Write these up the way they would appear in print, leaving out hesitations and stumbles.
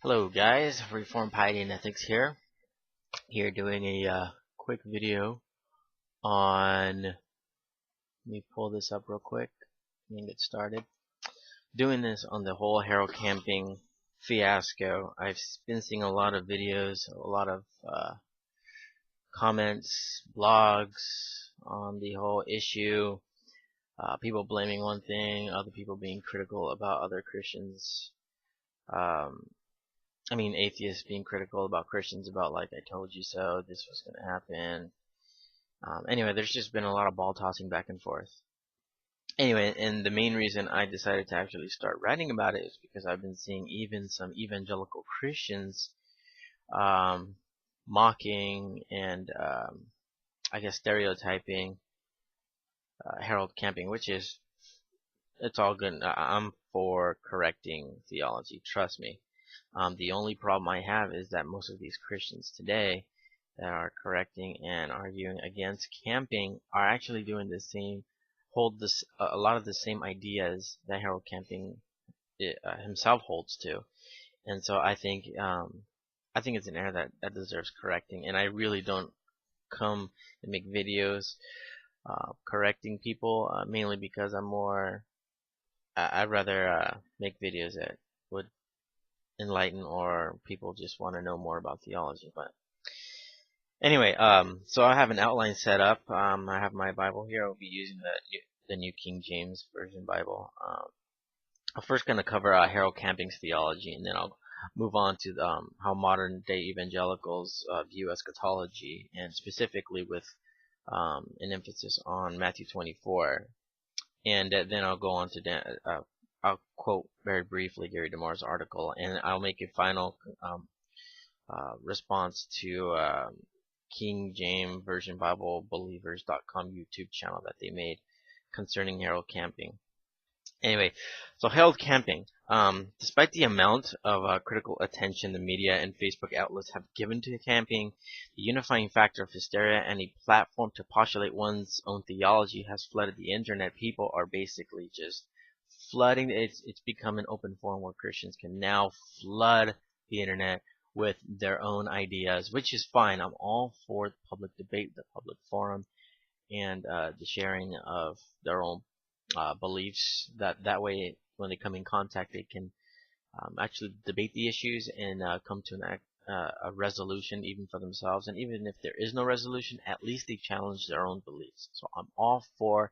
Hello guys, Reform Piety and Ethics here doing a quick video on, let me pull this up real quick and get started. Doing this on the whole Harold camping fiasco. I've been seeing a lot of videos, a lot of comments, blogs on the whole issue. People blaming one thing, other people being critical about other Christians. Atheists being critical about Christians about, like, I told you so, this was going to happen. Anyway, there's just been a lot of ball tossing back and forth. Anyway, and the main reason I decided to actually start writing about it is because I've been seeing even some evangelical Christians mocking and I guess stereotyping Harold camping, which is, it's all good. I'm for correcting theology, trust me. The only problem I have is that most of these Christians today that are correcting and arguing against camping are actually doing the same, hold this a lot of the same ideas that Harold Camping himself holds to, and so I think it's an error that deserves correcting, and I really don't come and make videos correcting people mainly because I'd rather make videos that would enlighten, or people just want to know more about theology. But anyway, so I have an outline set up. I have my Bible here. I'll be using the New King James Version Bible. I'm first going to cover Harold Camping's theology, and then I'll move on to how modern day evangelicals view eschatology, and specifically with an emphasis on Matthew 24. And then I'll go on to I'll quote very briefly Gary DeMar's article, and I'll make a final response to King James Version Bible Believers.com YouTube channel that they made concerning Harold Camping. Anyway, so Harold Camping, despite the amount of critical attention the media and Facebook outlets have given to camping, the unifying factor of hysteria and a platform to postulate one's own theology has flooded the internet. People are basically just flooding. It's become an open forum where Christians can now flood the internet with their own ideas, which is fine. I'm all for the public debate, the public forum, and the sharing of their own beliefs. That way, when they come in contact, they can actually debate the issues and come to a resolution, even for themselves. And even if there is no resolution, at least they challenge their own beliefs. So I'm all for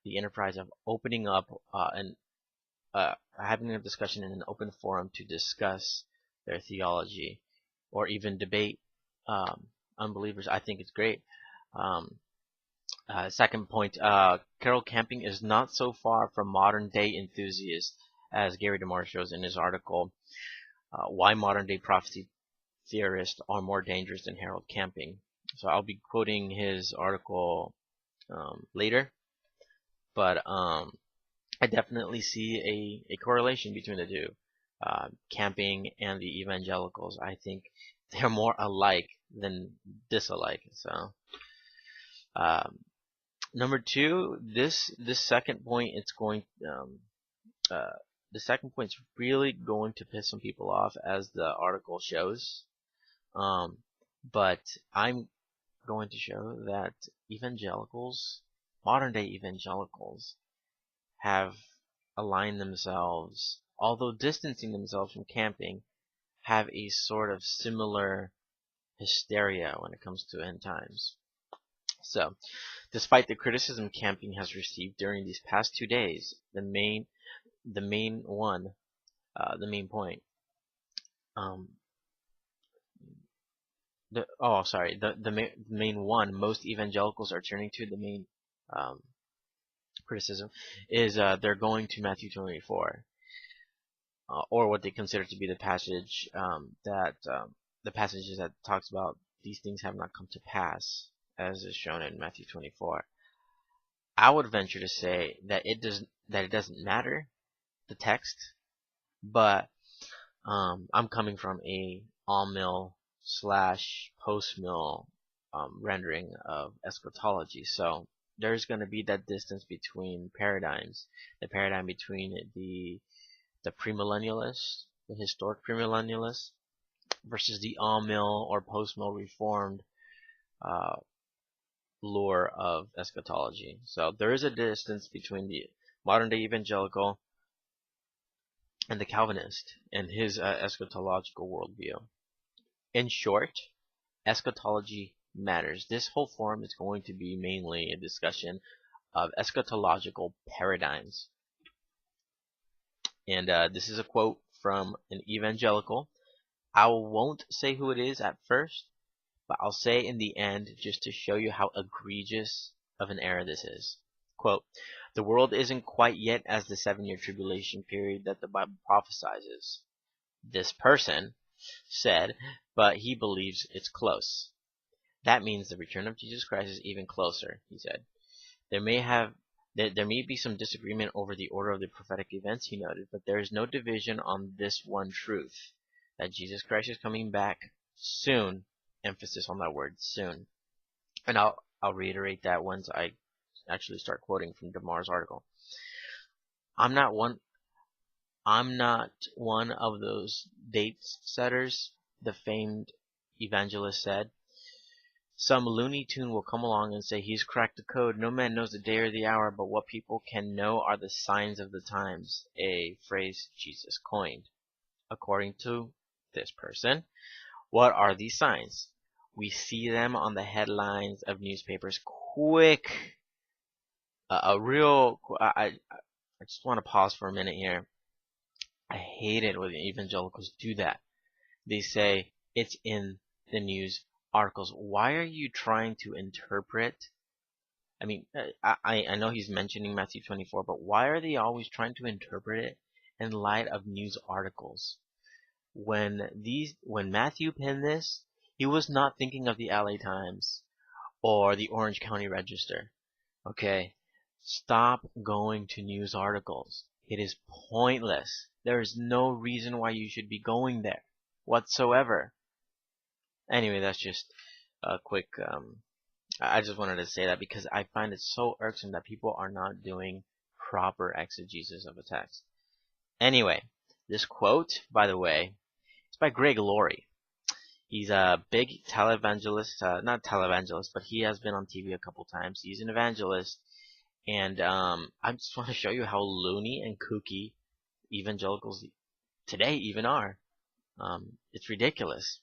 the enterprise of opening up and having a discussion in an open forum to discuss their theology, or even debate unbelievers. I think it's great. Second point, Harold Camping is not so far from modern day enthusiasts, as Gary DeMar shows in his article, Why Modern Day Prophecy Theorists Are More Dangerous Than Harold Camping. So I'll be quoting his article later, but I definitely see a correlation between the two, camping and the evangelicals. I think they're more alike than disalike. So number two, this second point, it's going the second point is really going to piss some people off, as the article shows. But I'm going to show that evangelicals, modern day evangelicals, have aligned themselves, although distancing themselves from camping, have a sort of similar hysteria when it comes to end times. So, despite the criticism camping has received during these past 2 days, the main point, the main one most evangelicals are turning to, the main criticism, is they're going to Matthew 24, or what they consider to be the passage the passages that talks about these things have not come to pass, as is shown in Matthew 24. I would venture to say that it doesn't matter, the text, but I'm coming from a all-mill / post-mill rendering of eschatology. So there's going to be that distance between paradigms, the paradigm between the premillennialists, the historic premillennialists, versus the all-mill or post-mill reformed uh, lore of eschatology. So there is a distance between the modern-day evangelical and the Calvinist and his eschatological worldview. In short, eschatology matters. This whole forum is going to be mainly a discussion of eschatological paradigms. And this is a quote from an evangelical. I won't say who it is at first, but I'll say in the end just to show you how egregious of an error this is. Quote, the world isn't quite yet as the 7-year tribulation period that the Bible prophesies. This person said, but he believes it's close. That means the return of Jesus Christ is even closer, he said. There may be some disagreement over the order of the prophetic events, he noted, but there is no division on this one truth, that Jesus Christ is coming back soon. Emphasis on that word, soon. And I'll reiterate that once I actually start quoting from DeMar's article. I'm not one of those date setters, the famed evangelist said. Some Looney Tune will come along and say he's cracked the code. No man knows the day or the hour, but what people can know are the signs of the times, a phrase Jesus coined. According to this person, what are these signs? We see them on the headlines of newspapers. Quick, I just want to pause for a minute here. I hate it when evangelicals do that. They say it's in the news articles. Why are you trying to interpret? I mean, I know he's mentioning Matthew 24, but why are they always trying to interpret it in light of news articles? When Matthew penned this, he was not thinking of the LA Times or the Orange County Register. Okay, stop going to news articles. It is pointless. There is no reason why you should be going there whatsoever. Anyway, that's just a quick, I just wanted to say that because I find it so irksome that people are not doing proper exegesis of a text. Anyway, this quote, by the way, is by Greg Laurie. He's a big televangelist, not televangelist, but he has been on TV a couple times. He's an evangelist, and I just want to show you how loony and kooky evangelicals today even are. It's ridiculous.